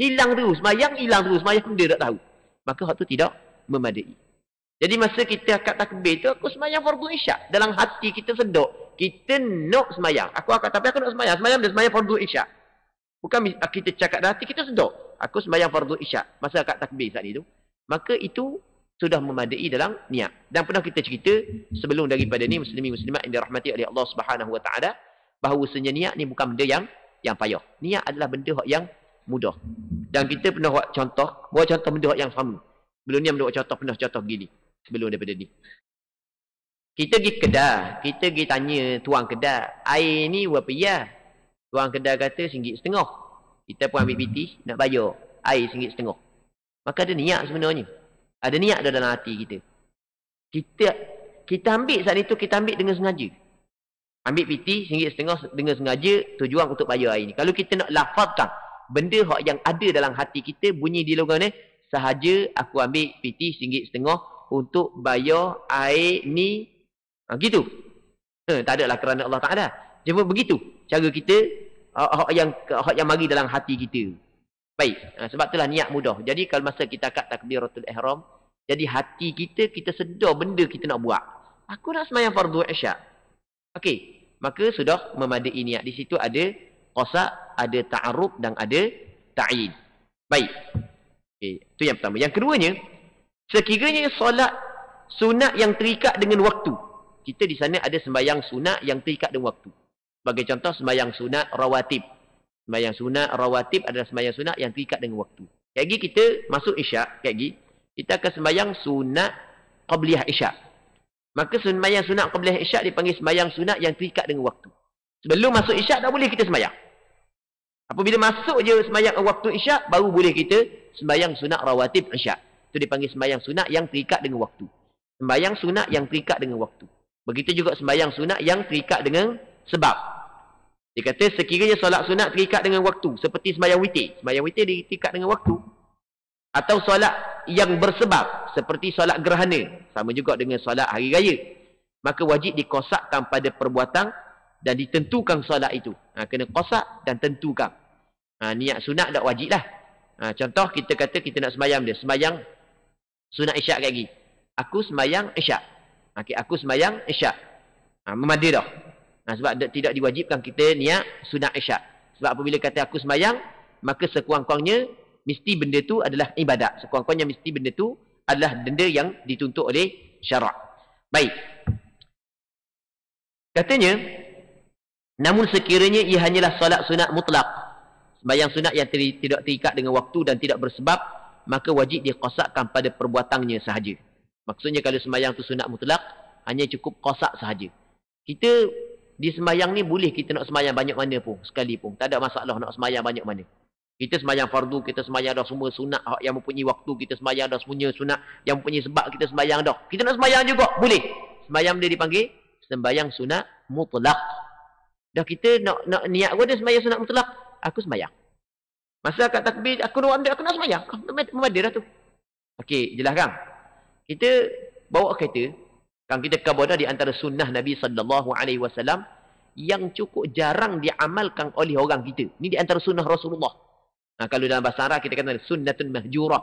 Hilang terus. Sembahyang hilang terus. Sembahyang benda tak tahu. Maka hak tu tidak memadai. Jadi masa kita akad takbir tu, aku sembahyang fardu isyak. Dalam hati kita sedar. Kita nak sembahyang. Aku akad takbir, aku nak sembahyang. Sembahyang fardu isyak. Bukan kita cakap dalam hati, kita sedar. Aku sembahyang fardu isyak. Masa akad takbir saat itu. Maka itu sudah memadai dalam niat. Dan pernah kita cerita sebelum daripada ni, muslimin muslimat yang dirahmati oleh Allah Subhanahu wa taala, bahawasanya niat ni bukan benda yang payah. Niat adalah benda yang mudah. Dan kita pernah buat contoh benda yang sama. Sebelum ni pernah contoh begini sebelum daripada ni. Kita pergi kedai, kita pergi tanya tuang kedai, air ni berapa ya? Tuang kedai kata RM1.50. Kita pun ambil piti, nak bayar air RM1.50. Maka ada niat sebenarnya. Ada niat dalam hati kita. Kita ambil saat itu, kita ambil dengan sengaja. Ambil piti RM1.50 dengan sengaja, tujuan untuk bayar air ni. Kalau kita nak lafazkan benda yang ada dalam hati kita, bunyi di logan ni, sahaja aku ambil piti RM1.50 untuk bayar air ni. Gitu. Tak adalah kerana Allah Ta'ala. Cuma begitu cara kita hak yang mari dalam hati kita. Baik. Sebab itulah niat mudah. Jadi kalau masa kita akad takbiratul ihram, jadi hati kita sedar benda kita nak buat. Aku nak sembahyang fardu isyak. Okey. Maka sudah memadai niat. Di situ ada qasa', ada ta'arruf dan ada ta'yin. Baik. Okey. Itu yang pertama. Yang keduanya, sekiranya solat sunat yang terikat dengan waktu. Kita di sana ada sembahyang sunat yang terikat dengan waktu. Sebagai contoh, sembahyang sunat rawatib. Sembahyang sunat rawatib adalah sembahyang sunat yang terikat dengan waktu. Kayak gini kita masuk isyak, kayak gini, kita akan sembahyang sunat qabliyah isyak. Maka sembahyang sunat qabliyah isyak dipanggil sembahyang sunat yang terikat dengan waktu. Sebelum masuk isyak tak boleh kita sembahyang. Apabila masuk je sembahyang waktu isyak, baru boleh kita sembahyang sunat rawatib isyak. Itu dipanggil sembahyang sunat yang terikat dengan waktu. Sembahyang sunat yang terikat dengan waktu. Begitu juga sembahyang sunat yang terikat dengan sebab. Dia kata sekiranya solat sunat terikat dengan waktu. Seperti sembahyang witir. Sembahyang witir terikat dengan waktu. Atau solat yang bersebab. Seperti solat gerhana. Sama juga dengan solat hari raya. Maka wajib dikosakkan pada perbuatan. Dan ditentukan solat itu. Kena kosak dan tentukan. Niat sunat tak wajib lah. Contoh kita kata kita nak sembahyang dia. Sembahyang sunat isyak kayak gini. Aku sembahyang isyak. Okay, aku sembahyang isyak. Memadai dah. Sebab tidak diwajibkan kita niat sunat isyak. Sebab apabila kata aku sembahyang, maka sekurang-kurangnya mesti benda tu adalah ibadat. Sekurang-kurangnya mesti benda tu adalah benda yang dituntut oleh syarak. Baik. Katanya, namun sekiranya ia hanyalah solat sunat mutlak. Sembahyang sunat yang tidak terikat dengan waktu dan tidak bersebab, maka wajib diqasakkan pada perbuatannya sahaja. Maksudnya kalau sembahyang tu sunat mutlak, hanya cukup qasak sahaja. Kita di sembahyang ni boleh kita nak sembahyang banyak mana pun, sekali pun. Tak ada masalah nak sembahyang banyak mana. Kita sembahyang fardu, kita sembahyang dah semua sunat yang mempunyai waktu, kita sembahyang dah semuanya sunat yang mempunyai sebab, kita sembahyang dah. Kita nak sembahyang juga, boleh. Sembahyang dia dipanggil sembahyang sunat mutlak. Dah kita nak niat gua dia sembahyang sunat mutlak, aku sembahyang. Masa akad takbir, aku nak sembahyang. Memadai dah tu. Okey, jelas kan? Kita bawa kereta, kan kita kabar di antara sunnah Nabi SAW yang cukup jarang diamalkan oleh orang kita. Ini di antara sunnah Rasulullah. Kalau dalam bahasa Arab kita kata sunnatun mahjurah.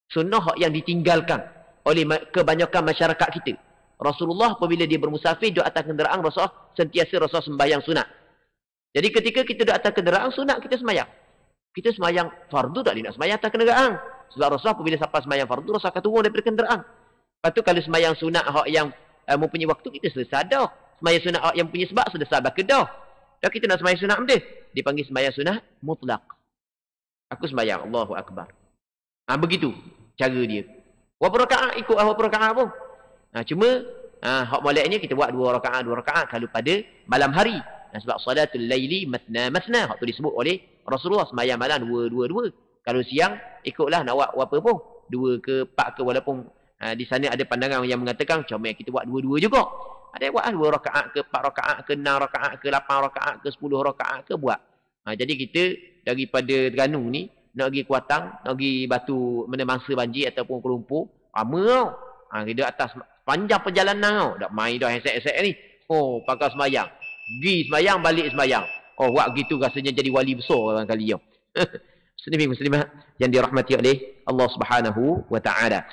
Sunnah yang ditinggalkan oleh kebanyakan masyarakat kita. Rasulullah apabila dia bermusafir di atas kenderaan, Rasulullah sentiasa sembahyang sunat. Jadi ketika kita di atas kenderaan, sunat kita sembahyang. Kita sembahyang fardu tak dia nak sembahyang atas kenderaan. Sebab Rasulullah apabila sampai sembahyang fardu, Rasulullah akan turun daripada kenderaan. Lepas tu kalau sembahyang sunat yang mempunyai waktu, kita selesai dah. Sembahyang sunat yang mempunyai sebab, selesai bakal dah. Dah kita nak sembahyang sunat benda. Dipanggil sembahyang sunat mutlak. Aku sembahyang, Allahu Akbar. Begitu cara dia. Berapa rakaat ikut berapa rakaat pun. Cuma hak moleknya kita buat 2 rakaat kalau pada malam hari. Sebab salatul laili masna. Hak tu disebut oleh Rasulullah, sembahyang malam 2. Kalau siang ikutlah nak buat apa pun. 2 ke 4 ke, walaupun di sana ada pandangan yang mengatakan comel kita buat 2 juga. Ada yang buat 2 rakaat ke 4 rakaat ke 6 rakaat ke 8 rakaat ke 10 rakaat ke buat. Jadi kita daripada Terengganu ni nak pergi Kuatang, nak pergi Batu mana mangsa banjir ataupun Kuala Lumpur, lama tau. Kita atas panjang perjalanan tau. Tak main dah esek-esek ni. Pakai sembahyang. Pergi sembahyang, balik sembahyang. Buat gitu rasanya jadi wali besar orang kali ya. Muslimin muslimat yang dirahmati oleh Allah Subhanahu wa taala.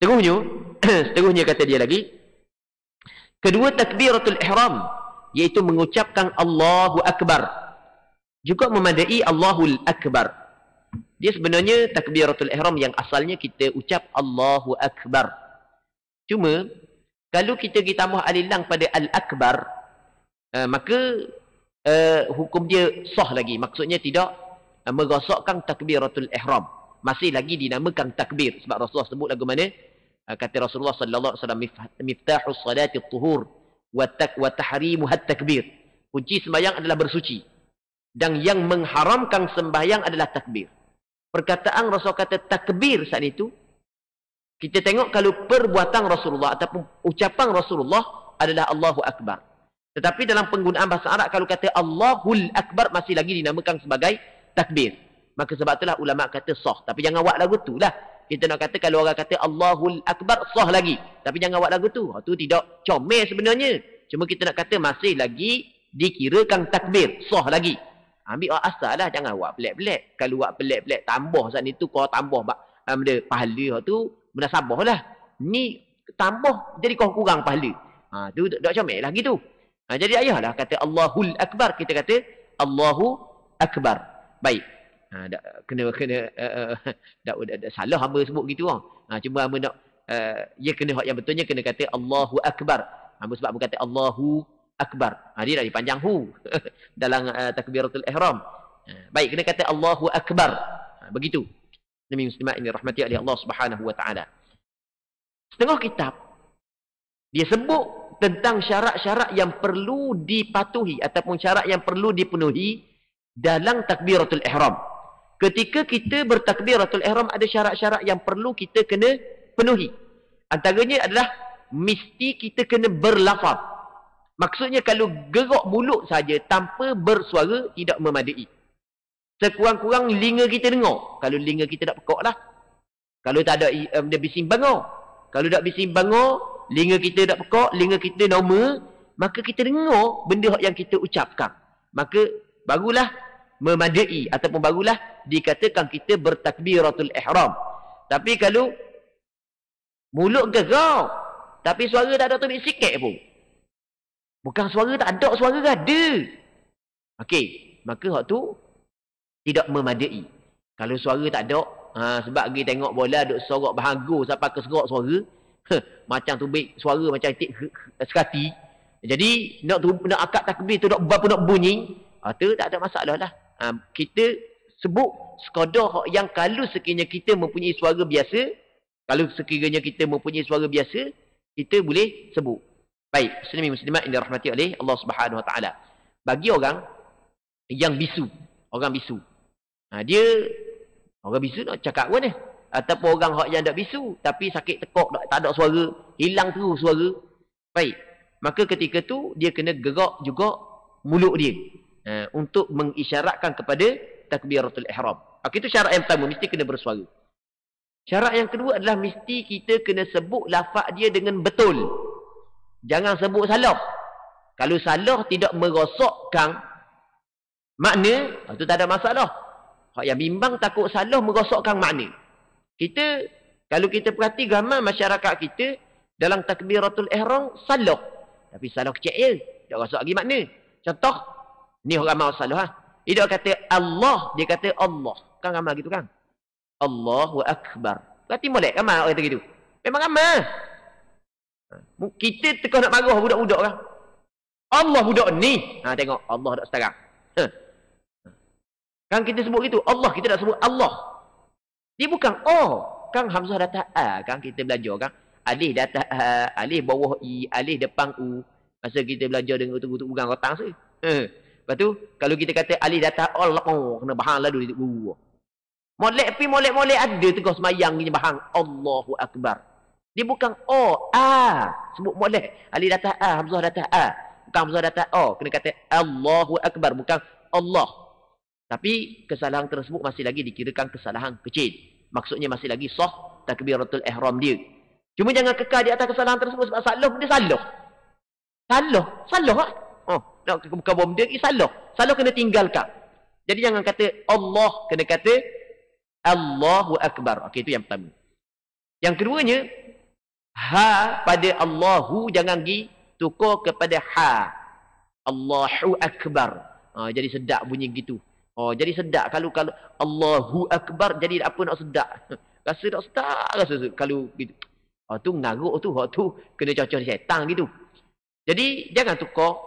Seterusnya kata dia lagi, kedua takbiratul ihram iaitu mengucapkan Allahu Akbar. Juga memadai Allahul Akbar. Dia sebenarnya takbiratul ihram yang asalnya kita ucap Allahu Akbar. Cuma kalau kita pergi tambah alif lam pada al-akbar, maka hukum dia sah lagi. Maksudnya tidak merosakkan takbiratul ihram. Masih lagi dinamakan takbir. Sebab Rasulullah sebut lagu mana? Kata Rasulullah sallallahu alaihi wasallam, miftahus salati at-tuhur wa tahrimuha at-takbir. Kunci sembahyang adalah bersuci. Dan yang mengharamkan sembahyang adalah takbir. Perkataan Rasul kata takbir saat itu, kita tengok kalau perbuatan Rasulullah ataupun ucapan Rasulullah adalah Allahu Akbar. Tetapi dalam penggunaan bahasa Arab, kalau kata Allahul Akbar masih lagi dinamakan sebagai takbir. Maka sebab itulah ulama kata sah. Tapi jangan buat lagu tu lah. Kita nak kata kalau orang kata Allahul Akbar sah lagi. Tapi jangan buat lagu tu. Itu tidak comel sebenarnya. Cuma kita nak kata masih lagi dikirakan takbir. Sah lagi. Ambil orang asal lah. Jangan buat pelik-pelik. Kalau buat pelik-pelik tambah saat itu kau tambah benda pahala tu menasabah lah. Ni tambah jadi kau kurang pahala. Tu tak comel lah gitu. Jadi ayahlah kata Allahul Akbar. Kita kata Allahu Akbar. Baik. Kena salah hamba sebut gitu cuma hamba nak dia kena hak yang betulnya kena kata Allahu Akbar. Hamba sebab hamba kata Allahu Akbar. Dia dah dipanjang hu dalam takbiratul ihram. Baik, kena kata Allahu Akbar. Begitu. Demi muslimat ini rahmati oleh Allah Subhanahu wa taala. Setengah kitab dia sebut tentang syarat-syarat yang perlu dipatuhi ataupun syarat yang perlu dipenuhi dalam takbiratul ihram. Ketika kita bertakbiratul ihram ada syarat-syarat yang perlu kita kena penuhi. Antaranya adalah mesti kita kena berlafaz. Maksudnya kalau gerak mulut saja tanpa bersuara tidak memadai. Sekurang-kurang linga kita dengar. Kalau linga kita tak pekak lah. Kalau tak ada bising bangar. Kalau tak bising bangar, linga kita tak pekak, linga kita normal, maka kita dengar benda yang kita ucapkan. Maka barulah memadai ataupun barulah dikatakan kita bertakbiratul ihram. Tapi kalau mulut gerak tapi suara tak ada tubik sikit pun. Bukan suara tak ada, suara ada. Okey, maka hak tu tidak memadai. Kalau suara tak ada, sebab pergi tengok bola duk sorok bahagu sampai ke serak suara, macam tubik suara macam itik sekati. Jadi nak akad takbir tu nak bunyi, tu tak ada masalah lah. Kita sebut sekadar yang kalau sekiranya kita mempunyai suara biasa, kita boleh sebut. Baik, muslimat yang dirahmati oleh Allah Subhanahu wa taala. Bagi orang yang bisu, dia orang bisu nak cakap mana? Ataupun orang yang tak bisu tapi sakit tekak, tak ada suara, hilang terus suara. Baik, maka ketika tu dia kena gerak juga mulut dia. Untuk mengisyaratkan kepada takbiratul ihram. Itu syarat yang pertama, mesti kena bersuara. Syarat yang kedua adalah mesti kita kena sebut lafaz dia dengan betul. Jangan sebut salah. Kalau salah tidak merosakkan makna, itu tak ada masalah. Hak yang bimbang takut salah merosakkan makna. Kalau kita perhati gambar masyarakat kita dalam takbiratul ihram salah. Tapi salah kecil je, tak rosak lagi makna. Contoh, ni orang ramai salah. Dia kata Allah, dia kata Allah. Kan ramai gitu kan? Allahu Akbar. Berarti molek ramai orang kata gitu. Memang ramai. Kita teka nak marah budak-budak kan? Allah budak ni. Tengok Allah tak setarang. Kan kita sebut gitu. Allah, kita tak sebut Allah. Dia bukan kan hamzah datang kan kita belajar kan? Alif datang alif bawah i, alif depan u. Masa kita belajar dengan utuh-utuh ugang rotang tu. Lepas tu, kalau kita kata alif datang Allah, kena bahang lalu di guru. Molek ada tegas semayang ni bahang Allahu Akbar. Dia bukan sebut molek. Alif datang hamzah datang bukan hamzah datang kena kata Allahu Akbar, bukan Allah. Tapi kesalahan tersebut masih lagi dikirakan kesalahan kecil. Maksudnya masih lagi sah takbiratul ihram dia. Cuma jangan kekal di atas kesalahan tersebut sebab salah dia salah. Salah lah. Nak buka bom dia salah. Salah kena tinggalkan. Jadi jangan kata Allah, kena kata Allahu Akbar. Okey, itu yang pertama. Yang keduanya, pada Allahu jangan pergi tukar kepada Allahu Akbar. Jadi sedap bunyi gitu. Jadi sedap kalau Allahu Akbar jadi apa nak sedap. Rasa tak sedap rasa kalau gitu. Tu ngaruk tu kena cocok syaitan gitu. Jadi jangan tukar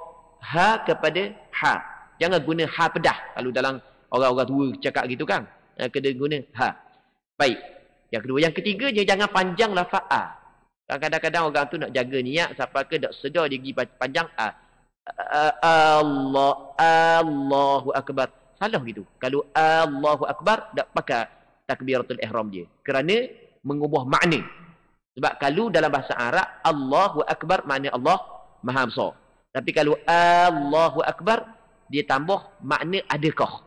kepada Jangan guna pedah. Kalau dalam orang-orang tua cakap gitu kan. Kena guna Baik. Yang kedua, yang ketiganya jangan panjang lafaz Kadang-kadang orang tu nak jaga niat sampai ke tak sedar dia pergi panjang. Allahu Akbar. Salah gitu. Kalau Allahu Akbar, tak pakai takbiratul ihram dia. Kerana mengubah makna. Sebab kalau dalam bahasa Arab, Allahu Akbar makna Allah Maha Besar. Tapi kalau Allahu Akbar, dia tambah makna adakah.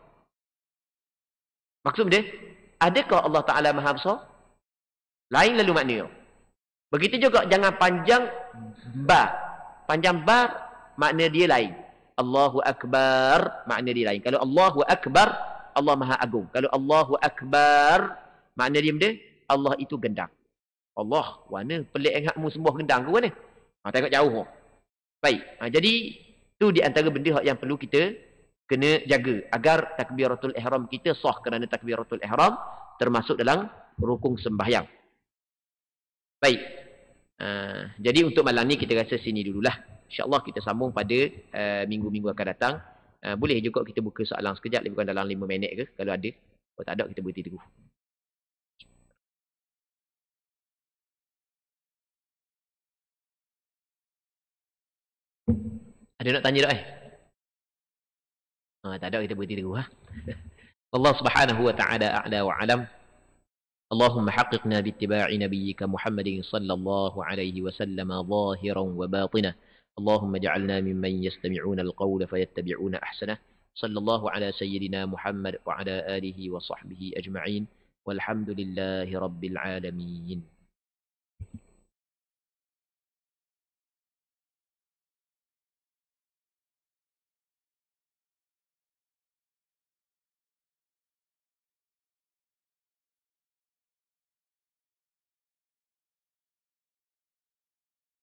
Maksud dia, adakah Allah Ta'ala Maha Besar? Lain lalu makna. Begitu juga jangan panjang ba. Panjang ba, makna dia lain. Allahu Akbar, makna dia lain. Kalau Allahu Akbar, Allah Maha Agung. Kalau Allahu Akbar, makna dia benda, Allah itu gendang. Allah, mana pelik engakmu sembah gendang ke mana? Tengok jauh. Baik, jadi tu di antara benda yang perlu kita kena jaga agar takbiratul ihram kita sah, kerana takbiratul ihram termasuk dalam rukun sembahyang. Baik. Jadi untuk malam ni kita rasa sini dululah. InsyaAllah kita sambung pada minggu-minggu akan datang. Boleh juga kita buka soalan sekejap, lebih kurang dalam 5 minit ke kalau ada. Kalau tak ada kita berhenti dulu. Ada nak tanya tak tak ada, kita berhenti dulu. Allah Subhanahu wa ta'ala a'la wa alam. اللهم حققنا باتباع نبيك محمد صلى الله عليه وسلم ظاهرا وباطنا. اللهم اجعلنا ممن يستمعون القول فيتبعون أحسنه. صلى الله على سيدنا محمد وعلى آله وصحبه أجمعين والحمد لله رب العالمين.